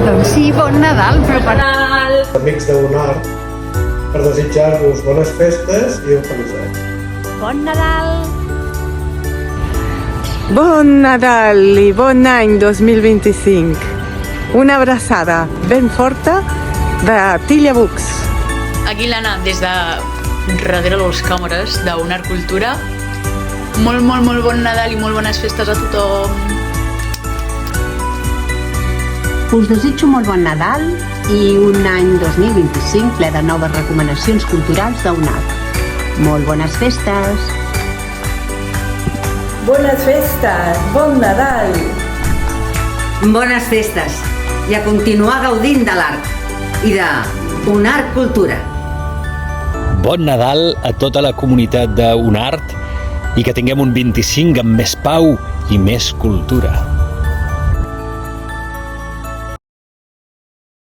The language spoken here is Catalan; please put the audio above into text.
Doncs sí, bon Nadal, però per... Amics d'UNART, per desitjar-vos bones festes i un feliç any. Bon Nadal! Bon Nadal i bon any 2025. Una abraçada ben forta de Tilla Books. Aquí l'Anna, des de darrere les càmeres d'UNART Cultura. Molt bon Nadal i molt bones festes a tothom. Us desitjo molt bon Nadal i un any 2025 ple de noves recomanacions culturals d'UNART. Molt bones festes! Bones festes, bon Nadal! Bones festes i a continuar gaudint de l'art i de UNART Cultura. Bon Nadal a tota la comunitat d'UNART i que tinguem un 25 amb més pau i més cultura.